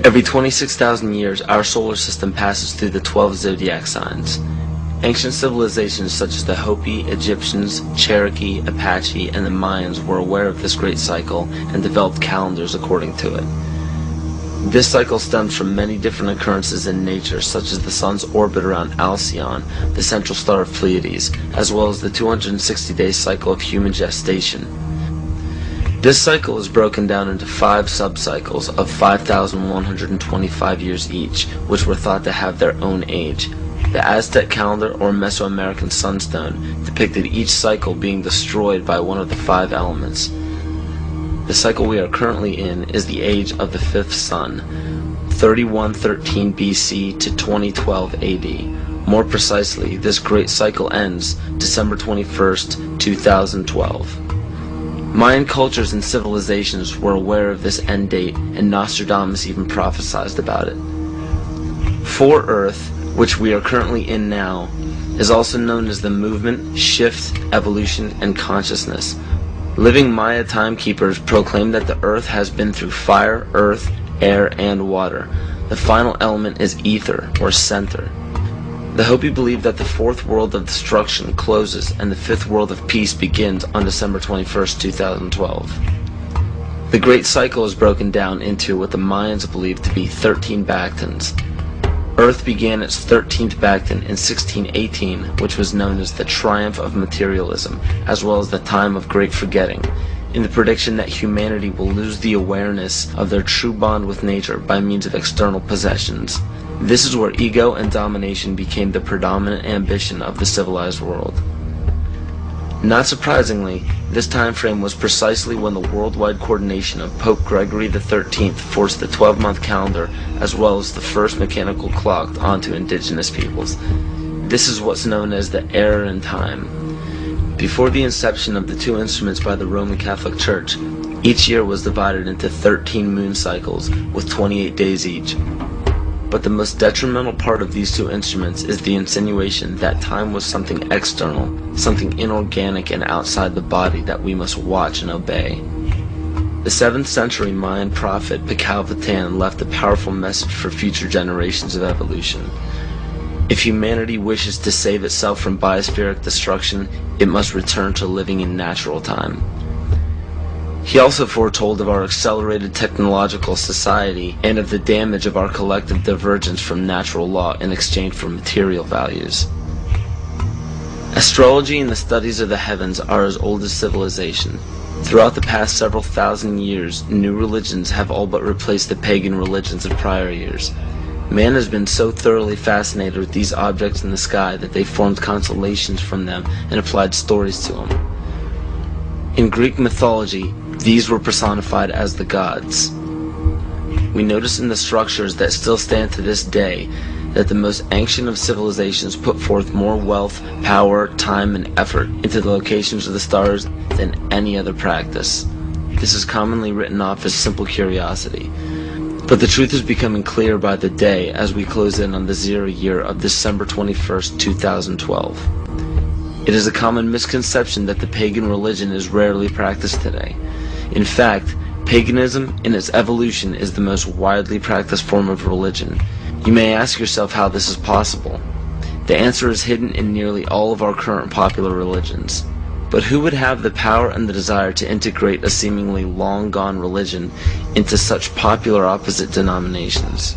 Every 26,000 years, our solar system passes through the 12 zodiac signs. Ancient civilizations such as the Hopi, Egyptians, Cherokee, Apache, and the Mayans were aware of this great cycle and developed calendars according to it. This cycle stems from many different occurrences in nature, such as the sun's orbit around Alcyone, the central star of Pleiades, as well as the 260-day cycle of human gestation. This cycle is broken down into 5 sub-cycles of 5,125 years each, which were thought to have their own age. The Aztec calendar or Mesoamerican sunstone depicted each cycle being destroyed by one of the 5 elements. The cycle we are currently in is the age of the 5th sun, 3113 BC to 2012 AD. More precisely, this great cycle ends December 21st, 2012. Mayan cultures and civilizations were aware of this end date, and Nostradamus even prophesied about it. For Earth, which we are currently in now, is also known as the movement, shift, evolution, and consciousness. Living Maya timekeepers proclaim that the Earth has been through fire, earth, air, and water. The final element is ether, or center. The Hopi believe that the 4th world of destruction closes and the 5th world of peace begins on December 21st, 2012. The great cycle is broken down into what the Mayans believe to be 13 Bactans. Earth began its 13th Bactan in 1618, which was known as the triumph of materialism, as well as the time of great forgetting, in the prediction that humanity will lose the awareness of their true bond with nature by means of external possessions. This is where ego and domination became the predominant ambition of the civilized world. Not surprisingly, this time frame was precisely when the worldwide coordination of Pope Gregory XIII forced the 12-month calendar as well as the first mechanical clock onto indigenous peoples. This is what's known as the error in time. Before the inception of the 2 instruments by the Roman Catholic Church, each year was divided into 13 moon cycles with 28 days each. But the most detrimental part of these 2 instruments is the insinuation that time was something external, something inorganic and outside the body that we must watch and obey. The 7th century Mayan prophet Picalvatan left a powerful message for future generations of evolution. If humanity wishes to save itself from biospheric destruction, it must return to living in natural time. He also foretold of our accelerated technological society and of the damage of our collective divergence from natural law in exchange for material values. Astrology and the studies of the heavens are as old as civilization. Throughout the past several thousand years, new religions have all but replaced the pagan religions of prior years. Man has been so thoroughly fascinated with these objects in the sky that they formed constellations from them and applied stories to them. In Greek mythology, these were personified as the gods. We notice in the structures that still stand to this day that the most ancient of civilizations put forth more wealth, power, time, and effort into the locations of the stars than any other practice. This is commonly written off as simple curiosity. But the truth is becoming clear by the day as we close in on the 0 year of December 21st, 2012. It is a common misconception that the pagan religion is rarely practiced today. In fact, paganism in its evolution is the most widely practiced form of religion. You may ask yourself how this is possible. The answer is hidden in nearly all of our current popular religions. But who would have the power and the desire to integrate a seemingly long-gone religion into such popular opposite denominations?